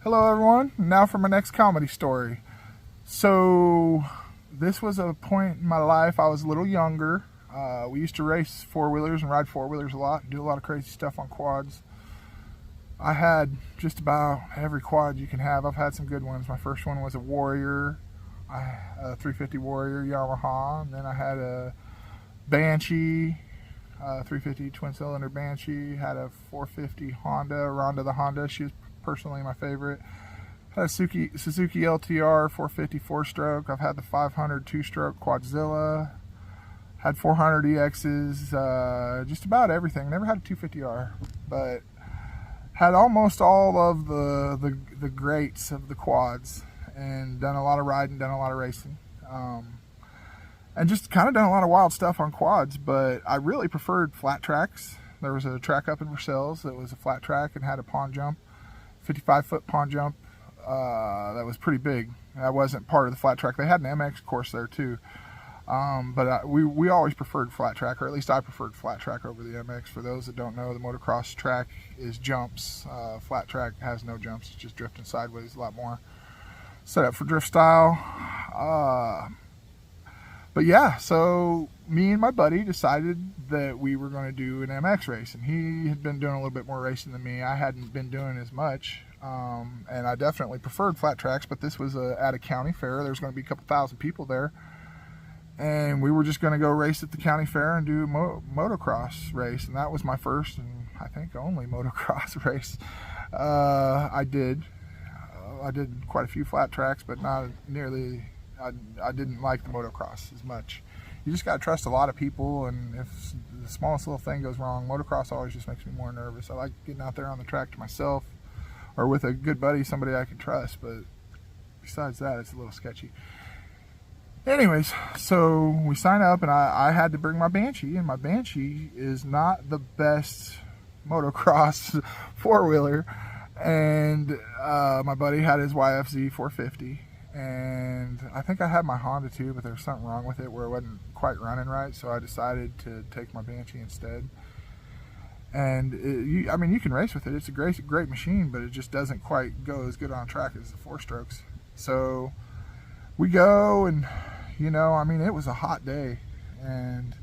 Hello everyone, now for my next comedy story. So this was a point in my life, I was a little younger. We used to race four-wheelers and ride four-wheelers a lot, do a lot of crazy stuff on quads. I had just about every quad you can have. I've had some good ones. My first one was a Warrior, a 350 Warrior Yamaha, and then I had a Banshee, 350 twin-cylinder Banshee, had a 450 Ronda the Honda. She was personally my favorite. Had a Suzuki LTR 450 4-stroke. I've had the 500 2-stroke Quadzilla. Had 400 EXs, just about everything. Never had a 250R, but had almost all of the greats of the quads, and done a lot of riding, done a lot of racing, and just kind of done a lot of wild stuff on quads. But I really preferred flat tracks. There was a track up in Versailles that was a flat track and had a pond jump, 55-foot pond jump. That was pretty big. That wasn't part of the flat track. They had an MX course there too, but we always preferred flat track, or at least I preferred flat track over the MX. For those that don't know, the motocross track is jumps. Flat track has no jumps. It's just drifting sideways a lot more. Set up for drift style. But yeah, so me and my buddy decided that we were going to do an MX race, and he had been doing a little bit more racing than me. I hadn't been doing as much, and I definitely preferred flat tracks, but this was at a county fair. There was going to be a couple thousand people there, and we were just going to go race at the county fair and do a motocross race, and that was my first and I think only motocross race. I did quite a few flat tracks, but not nearly. I didn't like the motocross as much. You just got to trust a lot of people, and if the smallest little thing goes wrong, motocross always just makes me more nervous. I like getting out there on the track to myself or with a good buddy, somebody I can trust, but besides that, it's a little sketchy. Anyways, so we signed up, and I had to bring my Banshee, and my Banshee is not the best motocross four-wheeler, and my buddy had his YFZ 450, and I think I had my Honda too, but there was something wrong with it where it wasn't quite running right, so I decided to take my Banshee instead. And you can race with it. It's a great machine, but it just doesn't quite go as good on track as the 4-strokes. So we go, and it was a hot day, and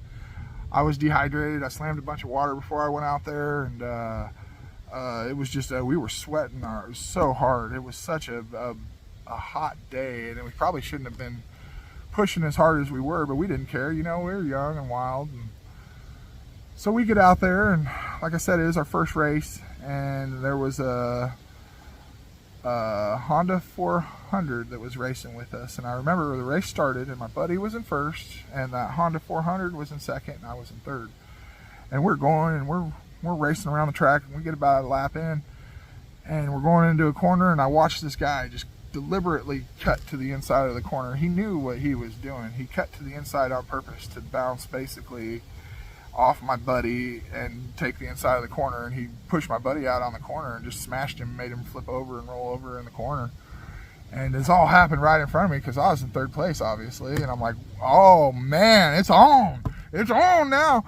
I was dehydrated. I slammed a bunch of water before I went out there, and it was just we were sweating so hard. It was such a hot day, and we probably shouldn't have been pushing as hard as we were, but we didn't care. We were young and wild, and so we get out there, and like I said, it is our first race, and there was a Honda 400 that was racing with us. And I remember the race started, and my buddy was in first, and that Honda 400 was in second, and I was in third. And we're going, and we're racing around the track, and we get about a lap in, and we're going into a corner, and I watched this guy just deliberately cut to the inside of the corner. He knew what he was doing. He cut to the inside on purpose to bounce basically off my buddy and take the inside of the corner, and he pushed my buddy out on the corner and just smashed him, made him flip over and roll over in the corner. And this all happened right in front of me because I was in third place, obviously, and I'm like, oh man, it's on now.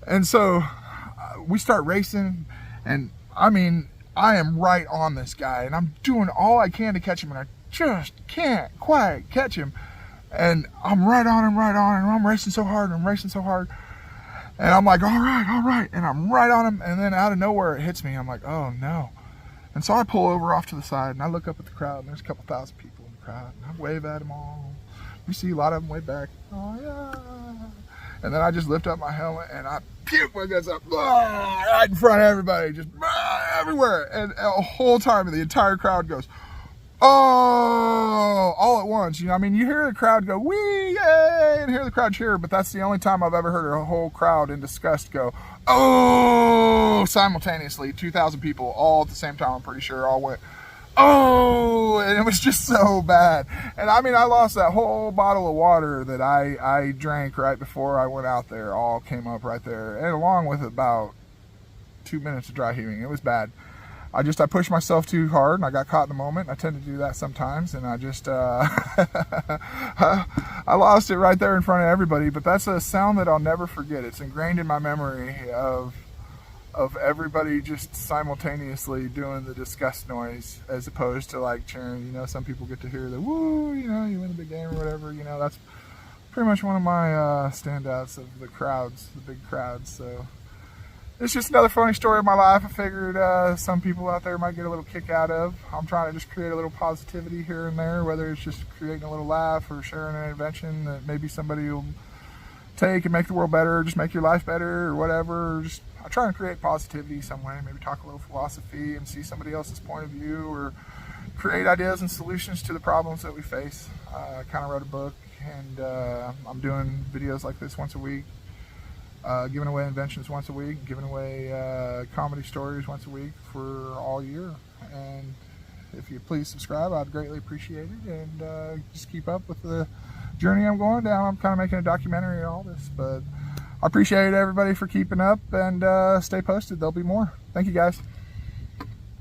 And so we start racing, and I am right on this guy, and I'm doing all I can to catch him, and I just can't quite catch him. And I'm right on him, and I'm racing so hard, and I'm like, all right, and I'm right on him, and then out of nowhere it hits me. I'm like, oh no. And so I pull over off to the side, and I look up at the crowd, and there's a couple thousand people in the crowd, and I wave at them all. You see a lot of them way back. Oh yeah. And then I just lift up my helmet, and I puke my guts up right in front of everybody, just everywhere. And the whole time, the entire crowd goes, oh, all at once. You hear the crowd go, wee, yay, and hear the crowd cheer, but that's the only time I've ever heard a whole crowd in disgust go, oh, simultaneously. 2,000 people all at the same time, I'm pretty sure, all went, oh, and it was just so bad. And I lost that whole bottle of water that I drank right before I went out there, all came up right there, and along with about 2 minutes of dry heaving. It was bad. I pushed myself too hard, and I got caught in the moment. I tend to do that sometimes, and I just I lost it right there in front of everybody. But that's a sound that I'll never forget. It's ingrained in my memory of of everybody just simultaneously doing the disgust noise, as opposed to like cheering. You know, some people get to hear the woo, you know, you win a big game or whatever. You know, that's pretty much one of my standouts of the crowds, the big crowds. So it's just another funny story of my life. I figured some people out there might get a little kick out of. I'm trying to just create a little positivity here and there, whether it's just creating a little laugh or sharing an invention that maybe somebody will take and make the world better, or just make your life better or whatever. Or just I try and create positivity some way, maybe talk a little philosophy and see somebody else's point of view, or create ideas and solutions to the problems that we face. I kind of wrote a book, and I'm doing videos like this once a week, giving away inventions once a week, giving away comedy stories once a week for all year. And if you please subscribe, I'd greatly appreciate it, and just keep up with the journey I'm going down. I'm kind of making a documentary and all this, but I appreciate everybody for keeping up, and stay posted. There'll be more. Thank you, guys.